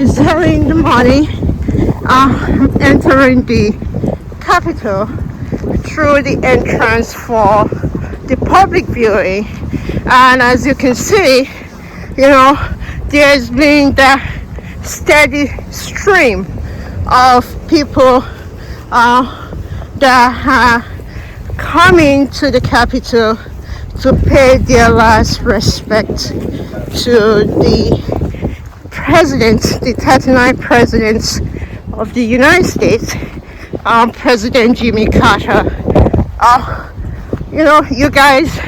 It's early in the morning. Entering the Capitol through the entrance for the public viewing. And as you can see, there's been the steady stream of people that are coming to the Capitol to pay their last respect to the presidents, the 39 presidents of the United States, President Jimmy Carter. You guys,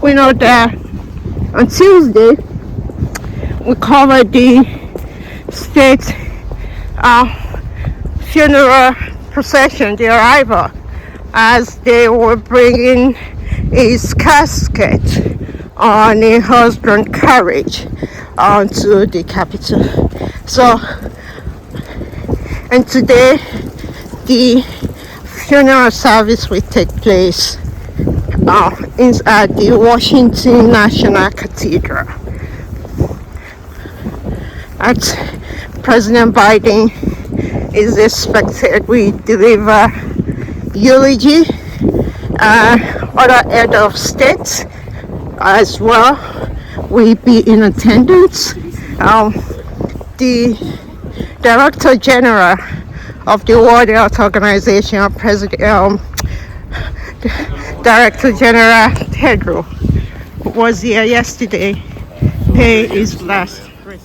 we know that on Tuesday we covered the state funeral procession, the arrival, as they were bringing his casket on a horse-drawn carriage onto the Capitol. So, and today the funeral service will take place at the Washington National Cathedral. At President Biden is expected to deliver eulogy. Other head of state as well will be in attendance. The Director General of the World Health Organization, Director General Tedros, was here yesterday, paid his last respect.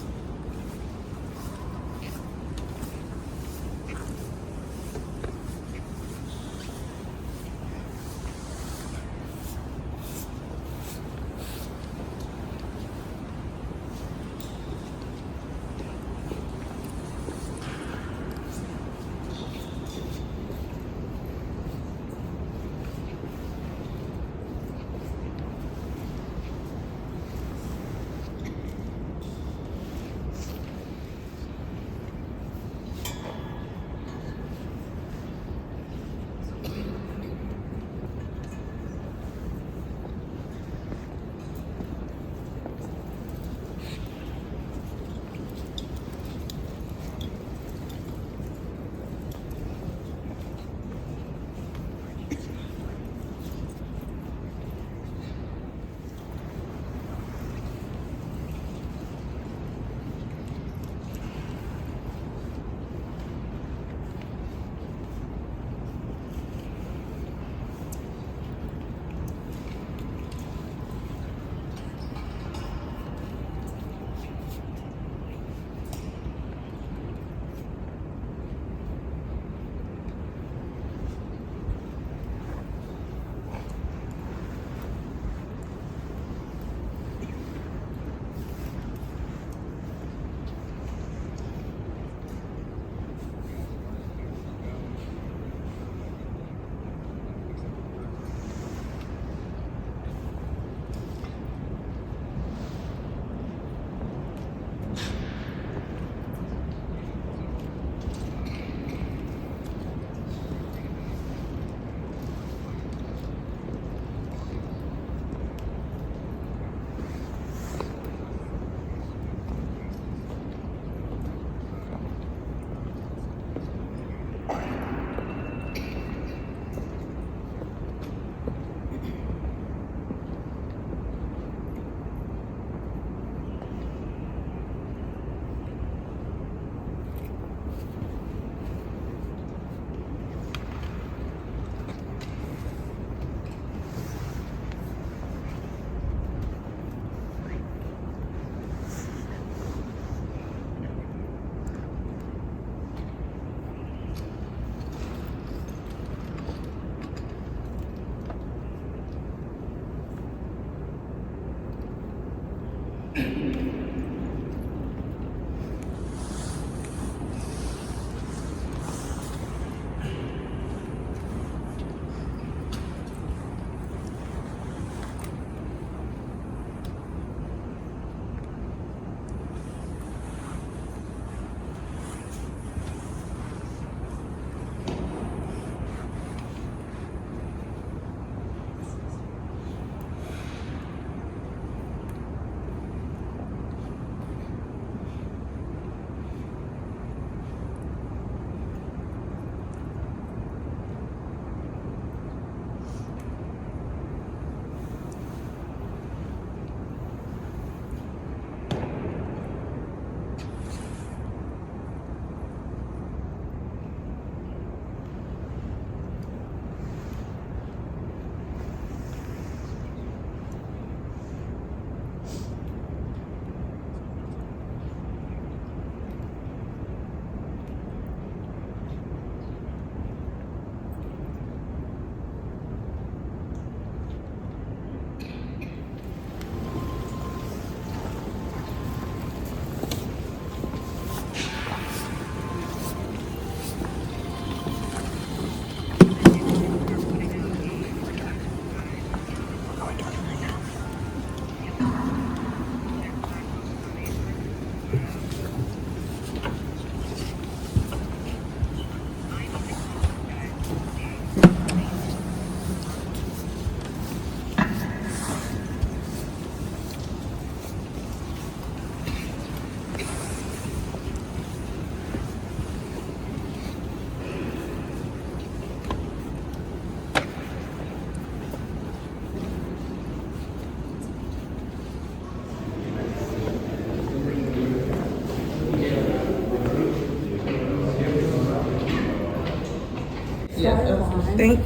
Thank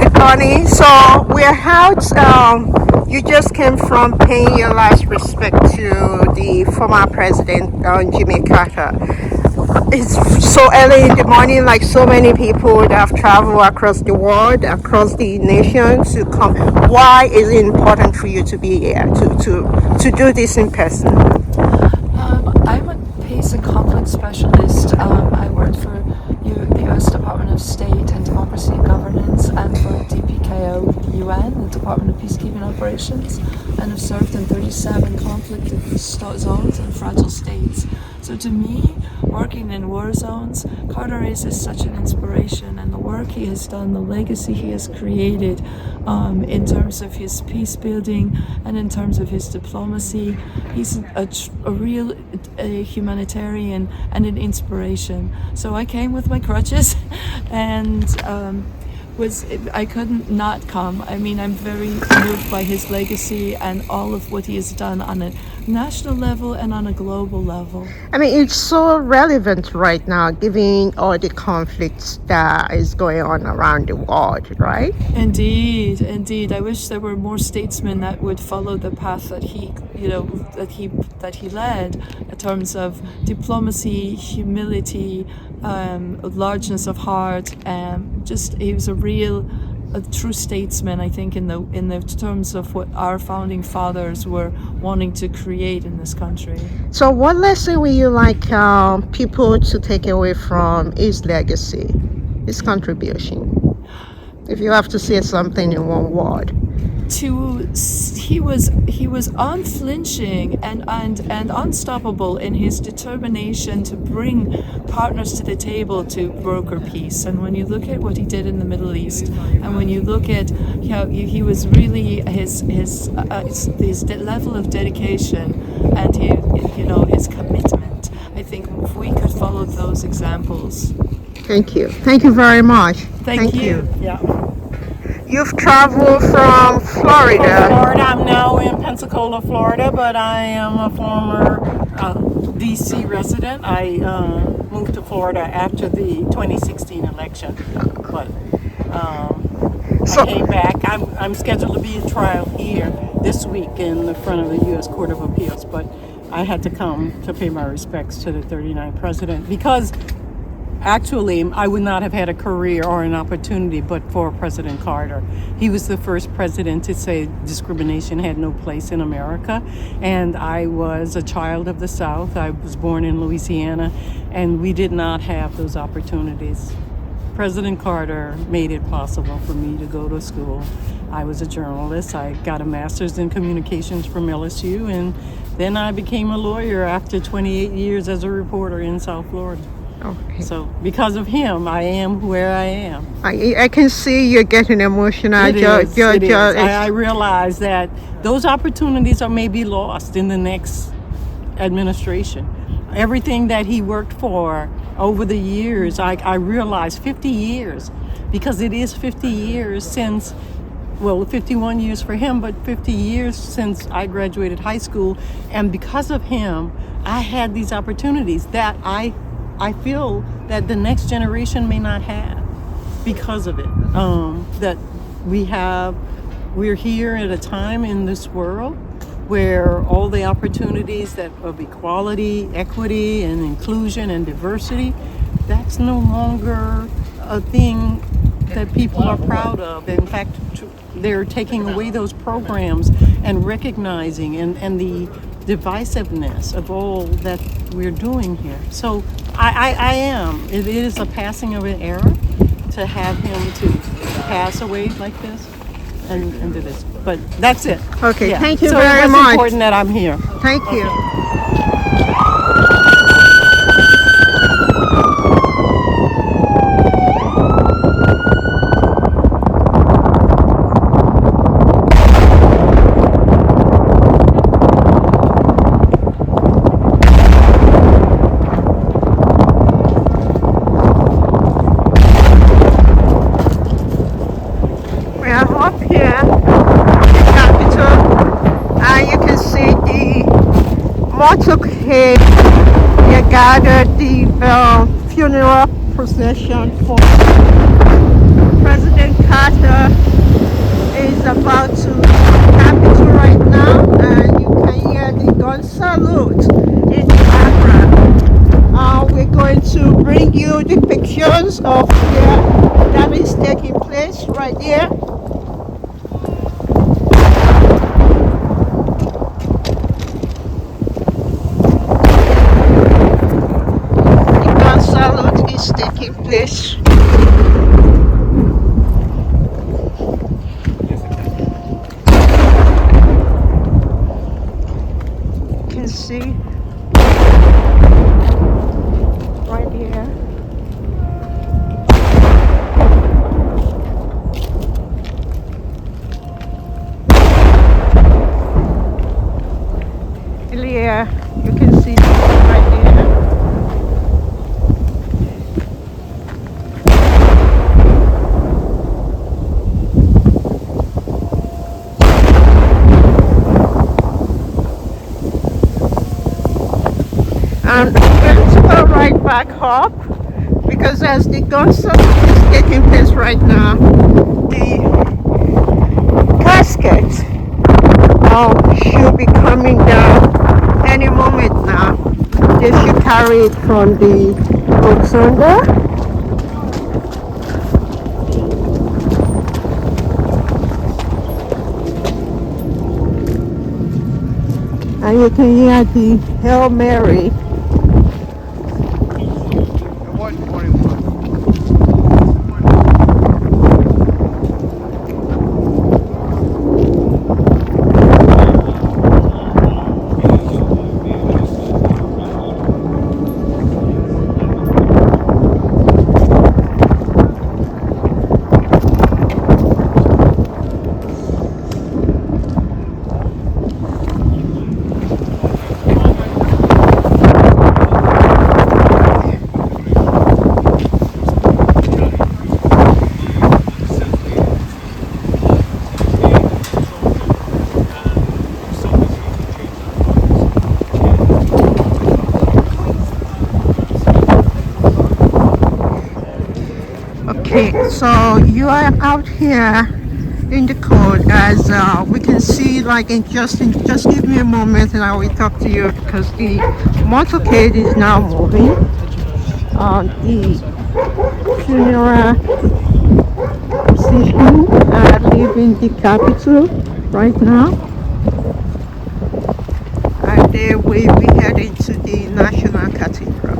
Good morning. So we're out. You just came from paying your last respect to the former president, Jimmy Carter. It's so early in the morning, like so many people that have traveled across the world, across the nation to come. Why is it important for you to be here to do this in person? I'm a peace and conflict specialist. I work for the U.S. Department of State and Democracy and Governance and for DPKO, the UN, the Department of Peacekeeping Operations, and have served in 37 conflict zones and fragile states. So to me, working in war zones, Carter is such an inspiration, and the work he has done, the legacy he has created in terms of his peace building and in terms of his diplomacy. He's a real humanitarian and an inspiration. So I came with my crutches and I couldn't not come. I mean, I'm very moved by his legacy and all of what he has done on a national level and on a global level. I mean, it's so relevant right now, given all the conflicts that is going on around the world, right? Indeed, indeed. I wish there were more statesmen that would follow the path that he led in terms of diplomacy, humility, largeness of heart. He was a true statesman, I think, in the terms of what our founding fathers were wanting to create in this country. So, what lesson would you like people to take away from his legacy, his contribution? If you have to say something in one word. He was unflinching and unstoppable in his determination to bring partners to the table to broker peace. And when you look at what he did in the Middle East, and when you look at how he was really his level of dedication and his commitment, I think if we could follow those examples. Thank you very much. Thank you. Yeah. You've traveled from Florida. I'm now in Pensacola, Florida, but I am a former D.C. resident. I moved to Florida after the 2016 election, but I came back. I'm scheduled to be in trial here this week in the front of the U.S. Court of Appeals, but I had to come to pay my respects to the 39th president because actually, I would not have had a career or an opportunity but for President Carter. He was the first president to say discrimination had no place in America. And I was a child of the South. I was born in Louisiana, and we did not have those opportunities. President Carter made it possible for me to go to school. I was a journalist. I got a master's in communications from LSU, and then I became a lawyer after 28 years as a reporter in South Florida. Okay. So because of him, I am where I am. I can see you're getting emotional. It is. I realize that those opportunities are maybe lost in the next administration. Everything that he worked for over the years, I realized 50 years, because it is 50 years since, well, 51 years for him, but 50 years since I graduated high school. And because of him, I had these opportunities that I feel that the next generation may not have because of it. That we're here at a time in this world where all the opportunities that of equality, equity, and inclusion and diversity, that's no longer a thing that people are proud of. In fact, they're taking away those programs and recognizing and the divisiveness of all that we're doing here. So I am. It is a passing of an era to have him to pass away like this and do this. But that's it. Okay, Yeah. thank you so very it's much. important that I'm here. Thank you. We are up here at the Capitol, and you can see the motorcade. They gathered the funeral procession for President Carter is about to Capitol right now, and you can hear the gun salute in the background. We're going to bring you the pictures of where that is taking place right here. The gun salute is taking place. You can see right here. Here you can see right there. And I'm going to go right back up because as the gun salute is taking place right now, the casket should be coming down any moment now. They should carry it from the rotunda. And you can hear the Hail Mary. Okay, so you are out here in the cold as we can see, like just give me a moment and I will talk to you because the motorcade is now moving. The funeral procession are leaving the capital right now, and they will be heading to the National Cathedral.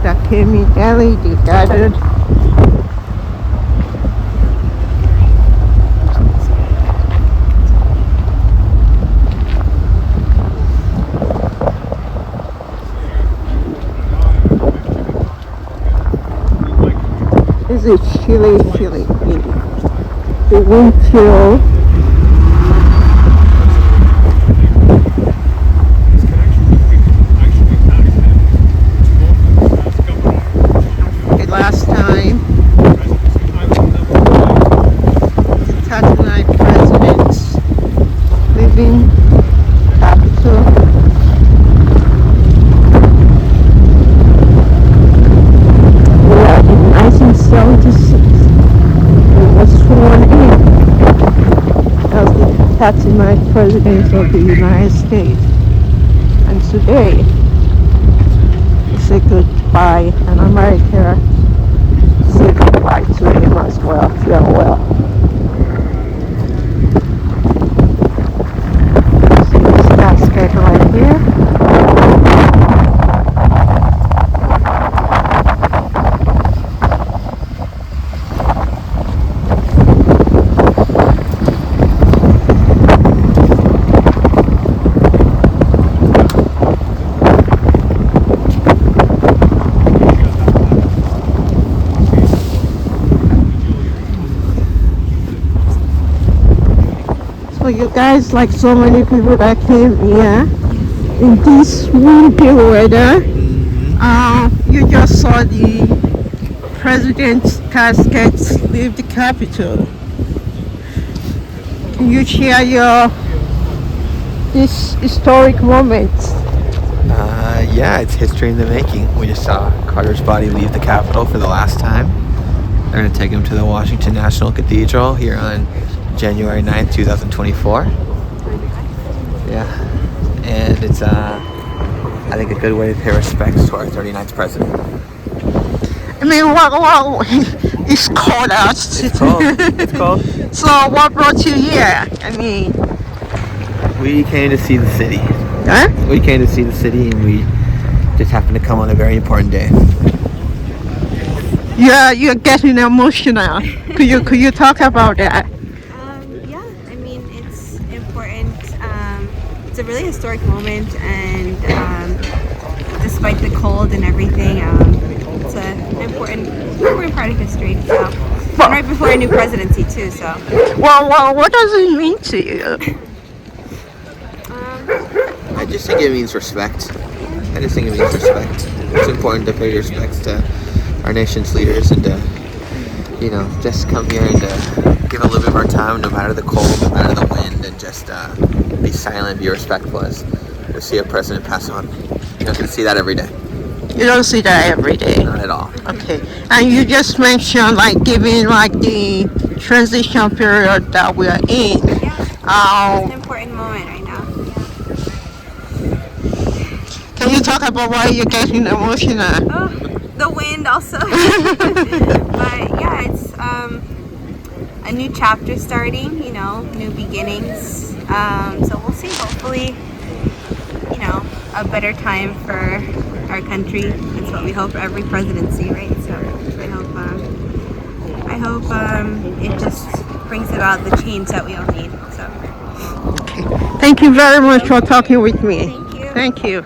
That came in early, they gathered. This is chilly. The wind chill. Last time, the 39 presidents leaving Capitol. We are in 1976. It was sworn in as the 39th president of the United States. And today, we say goodbye, and America say goodbye to him as well. Farewell. See this casket right here. you guys, like so many people that came here in this windy weather, you just saw the president's casket leave the Capitol. Can you share this historic moment? Yeah, it's history in the making. We just saw Carter's body leave the Capitol for the last time. They're going to take him to the Washington National Cathedral here on January 9th, 2024. Yeah, and it's, I think, a good way to pay respects to our 39th president. I mean, it's cold out. It's cold. It's cold. So what brought you here? I mean, We came to see the city. huh? We came to see the city, and we just happened to come on a very important day. You're getting emotional. Could you talk about that? Yeah, I mean, it's important. It's a really historic moment, and despite the cold and everything, it's an important part of history. So, and right before a new presidency too. So, Well, what does it mean to you? I just think it means respect. It's important to pay respects to our nation's leaders and to, just come here and to give a little bit of our time, no matter the cold, no matter the wind, and just be silent, be respectful as to see a president pass on. You don't get to see that every day. You don't see that every day. Not at all. Okay. And you just mentioned like given like the transition period that we are in. it's an important moment right now. Can you talk about why you're getting emotional? Oh, the wind also. But yeah, it's a new chapter starting. New beginnings. So we'll see. Hopefully, a better time for our country. That's what we hope for every presidency, right? So I hope it just brings about the change that we all need. So Okay. Thank you very much for talking with me. thank you. Thank you.